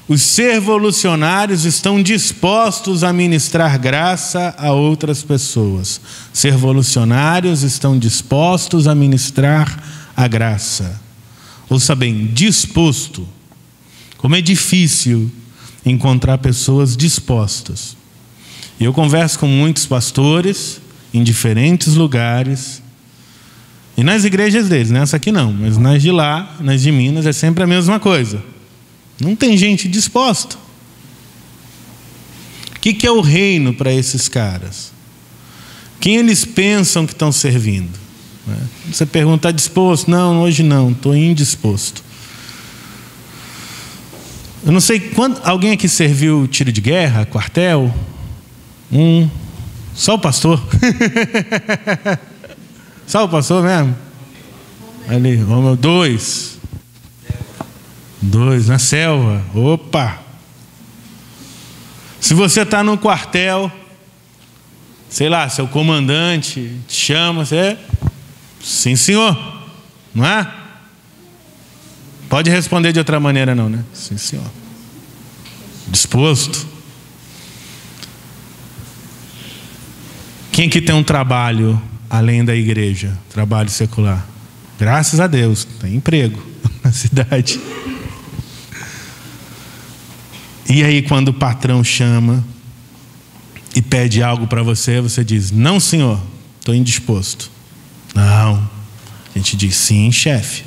os servolucionários estão dispostos a ministrar graça a outras pessoas. Servolucionários estão dispostos a ministrar a graça. Ouça bem, disposto. Como é difícil encontrar pessoas dispostas. E eu converso com muitos pastores em diferentes lugares. E nas igrejas deles, nessa aqui não, mas nas de lá, nas de Minas, é sempre a mesma coisa. Não tem gente disposta. O que é o reino para esses caras? Quem eles pensam que estão servindo? Você pergunta, está disposto? Não, hoje não, estou indisposto. Eu não sei quando. Alguém aqui serviu tiro de guerra, quartel? Só o pastor? Só o pastor mesmo? Ali, 2 na selva. Opa! Se você está no quartel, sei lá, seu comandante te chama, você... Sim, senhor. Não é? Pode responder de outra maneira não, né? Sim, senhor. Disposto. Quem que tem um trabalho além da igreja? Trabalho secular. Graças a Deus, tem emprego na cidade. E aí quando o patrão chama e pede algo para você, você diz, não senhor, estou indisposto. Não. A gente diz, sim chefe.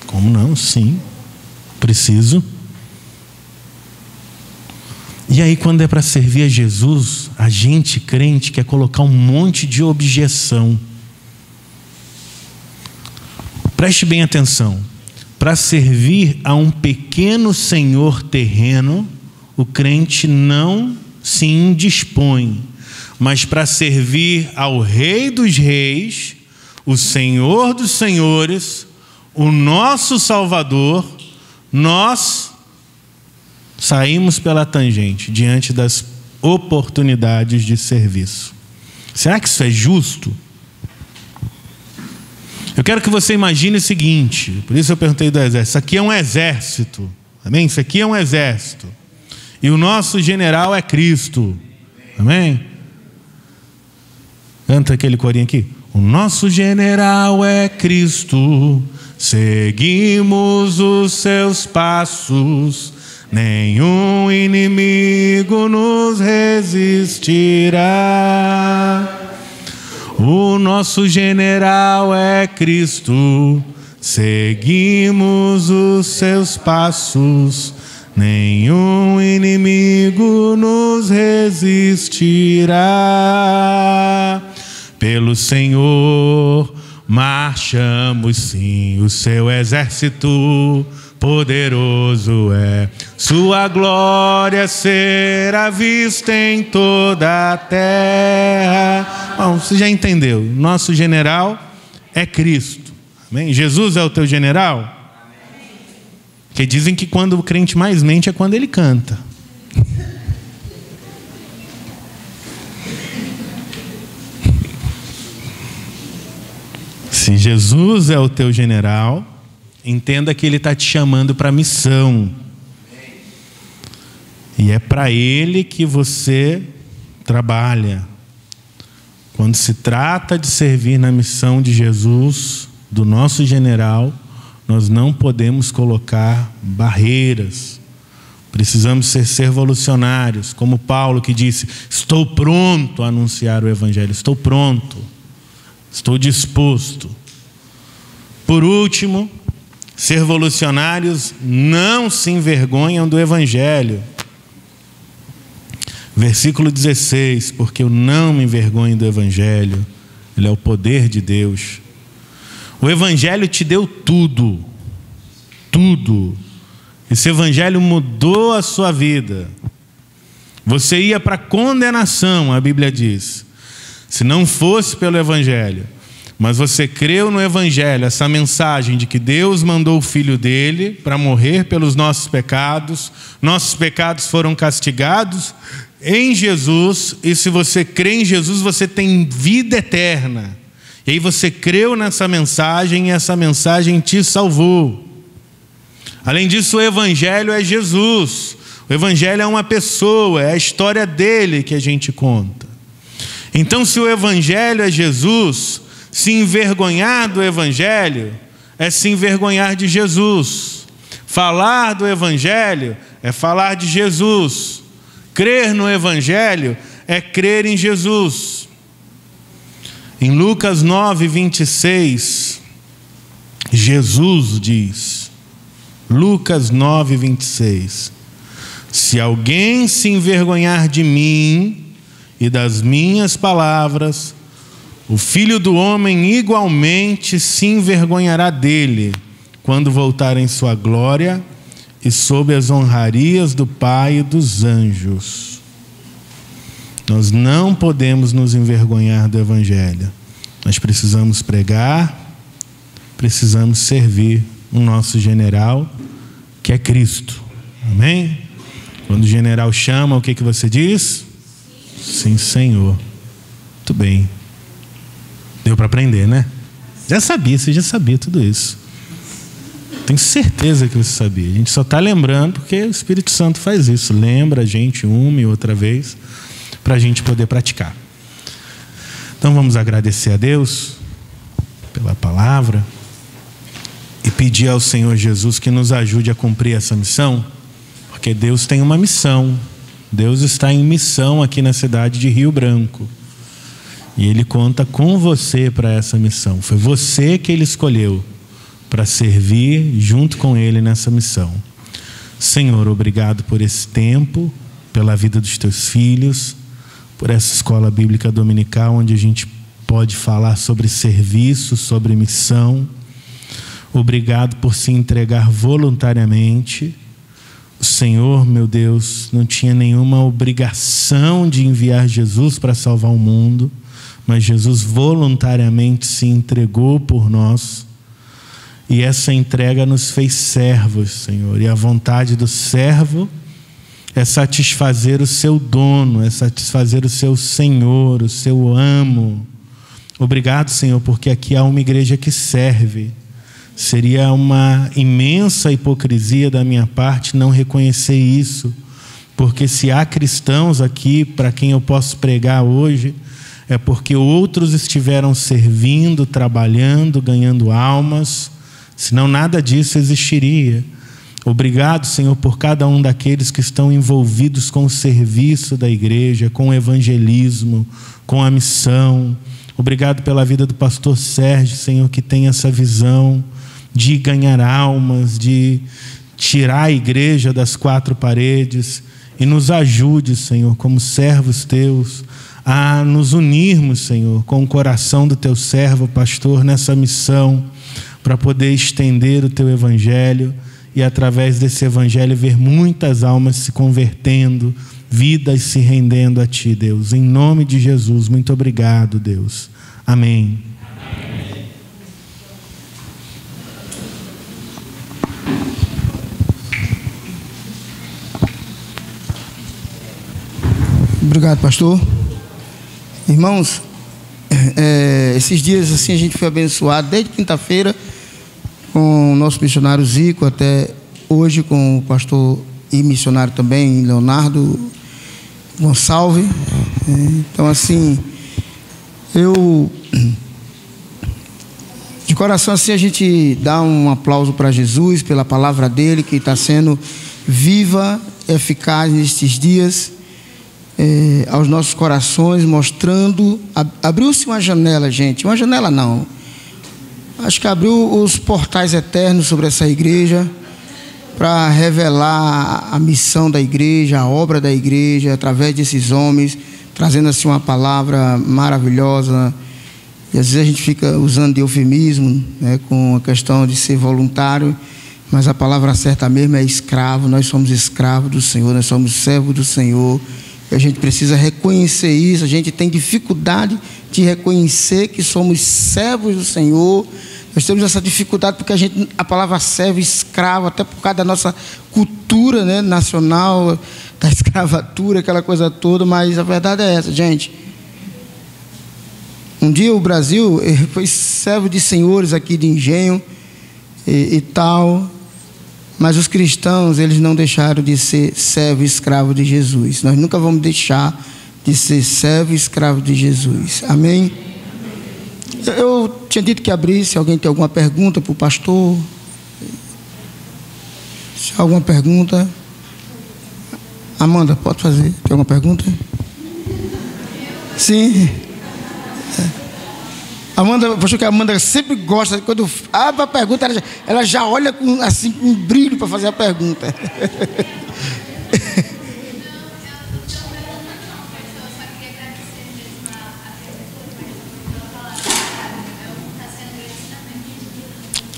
Como não? Sim. Preciso. E aí quando é para servir a Jesus, a gente crente quer colocar um monte de objeção. Preste bem atenção. Para servir a um pequeno senhor terreno, o crente não se indispõe. Mas para servir ao Rei dos Reis, o Senhor dos Senhores, o nosso Salvador, nós saímos pela tangente diante das oportunidades de serviço. Será que isso é justo? Eu quero que você imagine o seguinte, por isso eu perguntei do exército. Isso aqui é um exército, amém? Isso aqui é um exército. E o nosso general é Cristo, amém? Canta aquele corinho aqui. O nosso general é Cristo, seguimos os seus passos, nenhum inimigo nos resistirá. O nosso general é Cristo, seguimos os seus passos, nenhum inimigo nos resistirá. Pelo Senhor marchamos sim, o seu exército poderoso é, sua glória será vista em toda a terra. Bom, você já entendeu, nosso general é Cristo, amém? Jesus é o teu general? Amém. Que dizem que quando o crente mais mente é quando ele canta. Se Jesus é o teu general, entenda que ele está te chamando para a missão. E é para ele que você trabalha. Quando se trata de servir na missão de Jesus, do nosso general, nós não podemos colocar barreiras. Precisamos ser revolucionários, como Paulo que disse, estou pronto a anunciar o evangelho, estou pronto, estou disposto. Por último, ser revolucionários não se envergonham do evangelho. Versículo 16, porque eu não me envergonho do evangelho, ele é o poder de Deus. O evangelho te deu tudo, tudo. Esse evangelho mudou a sua vida. Você ia para condenação, a Bíblia diz, se não fosse pelo evangelho. Mas você creu no evangelho, essa mensagem de que Deus mandou o Filho dele para morrer pelos nossos pecados foram castigados em Jesus, e se você crê em Jesus, você tem vida eterna. E aí você creu nessa mensagem, e essa mensagem te salvou. Além disso, o evangelho é Jesus. O evangelho é uma pessoa, é a história dele que a gente conta. Então, se o evangelho é Jesus, se envergonhar do evangelho é se envergonhar de Jesus. Falar do evangelho é falar de Jesus. Crer no evangelho é crer em Jesus. Em Lucas 9, 26, Jesus diz, Lucas 9, 26, se alguém se envergonhar de mim e das minhas palavras, O Filho do Homem igualmente se envergonhará dele, quando voltar em sua glória e sob as honrarias do Pai e dos anjos. Nós não podemos nos envergonhar do Evangelho. Nós precisamos pregar, precisamos servir o nosso general, que é Cristo. Amém? Quando o general chama, o que você diz? Sim, Senhor. Muito bem. Deu para aprender, né? Já sabia, você já sabia tudo isso. Tenho certeza que você sabia. A gente só está lembrando porque o Espírito Santo faz isso. Lembra a gente uma e outra vez para a gente poder praticar. Então vamos agradecer a Deus pela palavra e pedir ao Senhor Jesus que nos ajude a cumprir essa missão, porque Deus tem uma missão. Deus está em missão aqui na cidade de Rio Branco e Ele conta com você para essa missão. Foi você que Ele escolheu para servir junto com Ele nessa missão. Senhor, obrigado por esse tempo, pela vida dos teus filhos, por essa escola bíblica dominical onde a gente pode falar sobre serviço, sobre missão. Obrigado por se entregar voluntariamente. O Senhor, meu Deus, não tinha nenhuma obrigação de enviar Jesus para salvar o mundo, mas Jesus voluntariamente se entregou por nós. E essa entrega nos fez servos, Senhor. E a vontade do servo é satisfazer o seu dono, é satisfazer o seu Senhor, o seu amo. Obrigado, Senhor, porque aqui há uma igreja que serve. Seria uma imensa hipocrisia da minha parte não reconhecer isso, porque se há cristãos aqui para quem eu posso pregar hoje, é porque outros estiveram servindo, trabalhando, ganhando almas, senão nada disso existiria. Obrigado, Senhor, por cada um daqueles que estão envolvidos com o serviço da igreja, com o evangelismo, com a missão. Obrigado pela vida do pastor Sérgio, Senhor, que tem essa visão de ganhar almas, de tirar a igreja das quatro paredes. E nos ajude, Senhor, como servos teus, a nos unirmos, Senhor, com o coração do teu servo, pastor, nessa missão, para poder estender o teu evangelho e através desse evangelho ver muitas almas se convertendo, vidas se rendendo a ti, Deus. Em nome de Jesus, muito obrigado, Deus. Amém. Obrigado, pastor. Irmãos, esses dias assim a gente foi abençoado desde quinta-feira com o nosso missionário Zico até hoje com o pastor e missionário também Leonardo Gonçalves. Então assim, eu de coração assim a gente dá um aplauso para Jesus pela palavra dele que está sendo viva, eficaz nestes dias. Aos nossos corações, mostrando, abriu-se uma janela, gente, uma janela não, acho que abriu os portais eternos sobre essa igreja, para revelar a missão da igreja, a obra da igreja, através desses homens, trazendo assim uma palavra maravilhosa, e às vezes a gente fica usando de eufemismo, né, com a questão de ser voluntário, mas a palavra certa mesmo é escravo. Nós somos escravos do Senhor, nós somos servos do Senhor. A gente precisa reconhecer isso. A gente tem dificuldade de reconhecer que somos servos do Senhor. Nós temos essa dificuldade porque a palavra servo, escravo, até por causa da nossa cultura, né, nacional, da escravatura, aquela coisa toda. Mas a verdade é essa, gente. Um dia o Brasil foi servo de senhores aqui de engenho e tal. Mas os cristãos, eles não deixaram de ser servo e escravo de Jesus. Nós nunca vamos deixar de ser servo e escravo de Jesus. Amém? Eu tinha dito que abrisse. Alguém tem alguma pergunta para o pastor? Se há alguma pergunta? Amanda, pode fazer. Tem alguma pergunta? Sim. Amanda, acho que a Amanda sempre gosta, quando abre a pergunta, ela já olha com, assim, com um brilho para fazer a pergunta.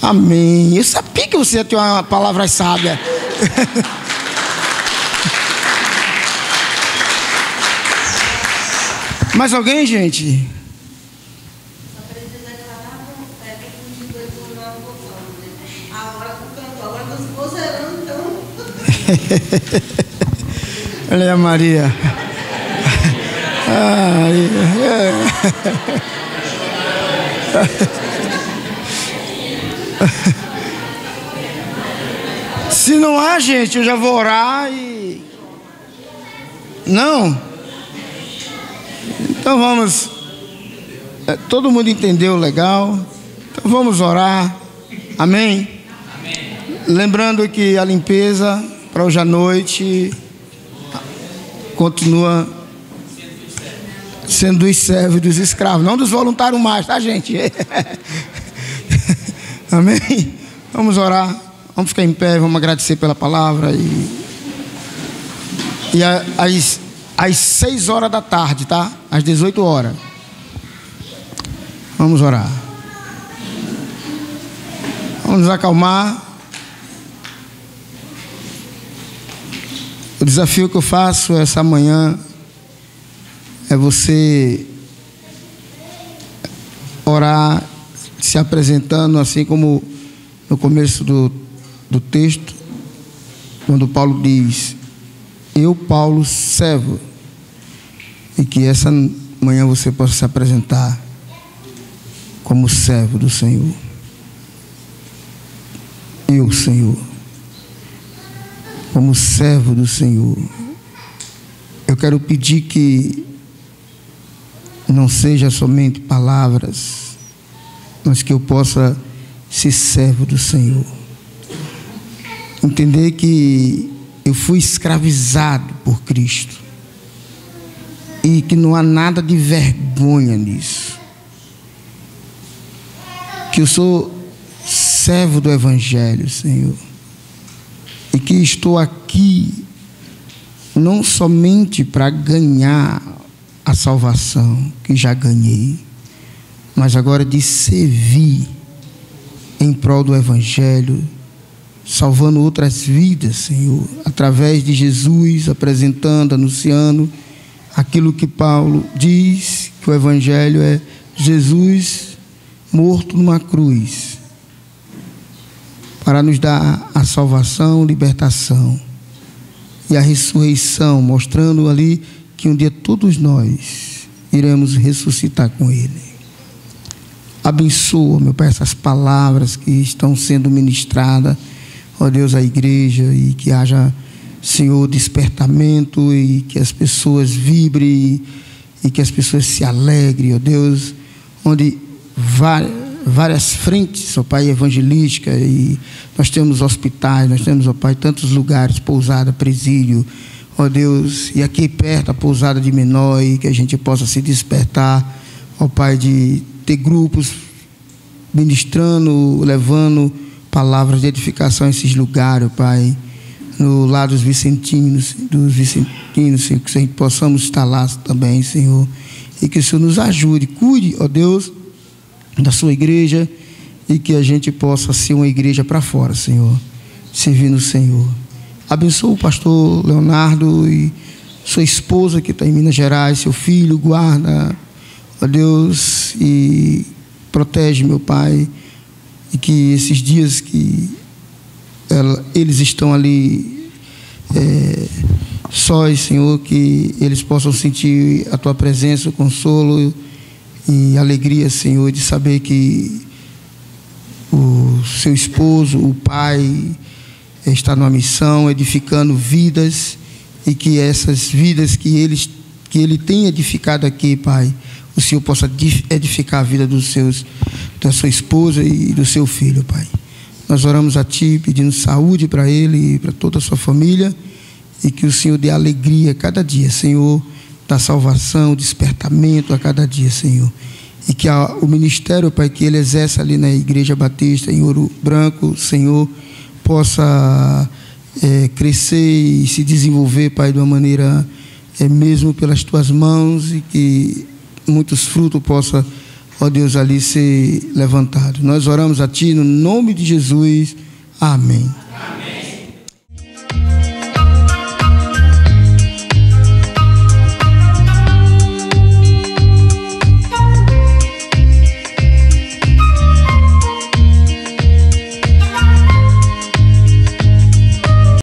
Amém. Eu sabia que você ia ter uma palavra sábia. Mais alguém, gente? Só precisa declarar com 22 na votação. A hora que cantou, agora nós estamos zerando, então. Olha a Maria. Se não há, gente, eu já vou orar e... Não? Então vamos. Todo mundo entendeu legal? Então vamos orar. Amém? Amém. Lembrando que a limpeza para hoje à noite continua sendo dos servos e dos escravos, não dos voluntários mais, tá, gente? Amém? Vamos orar, vamos ficar em pé, vamos agradecer pela palavra e às 6 horas da tarde, tá? Às 18 horas. Vamos orar. Vamos nos acalmar. O desafio que eu faço essa manhã é você orar se apresentando, assim como no começo do texto, quando Paulo diz: eu, Paulo, servo. E que essa manhã você possa se apresentar como servo do Senhor. Eu, Senhor, como servo do Senhor. Eu quero pedir que não seja somente palavras, mas que eu possa ser servo do Senhor. Entender que eu fui escravizado por Cristo e que não há nada de vergonha nisso. Que eu sou servo do Evangelho, Senhor, e que estou aqui não somente para ganhar a salvação, que já ganhei, mas agora de servir em prol do Evangelho, salvando outras vidas, Senhor, através de Jesus, apresentando, anunciando aquilo que Paulo diz, que o Evangelho é Jesus morto numa cruz, para nos dar a salvação, libertação e a ressurreição, mostrando ali que um dia todos nós iremos ressuscitar com Ele. Abençoa, meu Pai, essas palavras que estão sendo ministradas, ó Deus, à igreja, e que haja, Senhor, despertamento, e que as pessoas vibrem, e que as pessoas se alegrem, ó Deus, onde várias frentes, ó Pai, evangelística, e nós temos hospitais, nós temos, ó Pai, tantos lugares, pousada, presídio, ó Deus, e aqui perto a pousada de menor, e que a gente possa se despertar, ó Pai, de ter grupos ministrando, levando palavras de edificação a esses lugares, ó Pai, no lado dos vicentinos, Senhor, que a gente possamos estar lá também, Senhor, e que o Senhor nos ajude, cuide, ó Deus, da sua igreja, e que a gente possa ser uma igreja para fora, Senhor, servindo o Senhor. Abençoa o pastor Leonardo e sua esposa que está em Minas Gerais, seu filho, guarda, ó Deus, e protege, meu Pai, e que esses dias que eles estão ali sós, Senhor, que eles possam sentir a Tua presença, o consolo e alegria, Senhor, de saber que o seu esposo, o pai, está numa missão, edificando vidas, e que essas vidas que ele tem edificado aqui, Pai, o Senhor possa edificar a vida da sua esposa e do seu filho, Pai. Nós oramos a Ti, pedindo saúde para ele e para toda a sua família, e que o Senhor dê alegria a cada dia, Senhor, da salvação, despertamento a cada dia, Senhor. E que o ministério, Pai, que ele exerce ali na Igreja Batista em Ouro Branco, Senhor, possa crescer e se desenvolver, Pai, de uma maneira mesmo pelas Tuas mãos, e que muitos frutos possa ó Deus, ali ser levantado. Nós oramos a Ti no nome de Jesus. Amém. Amém.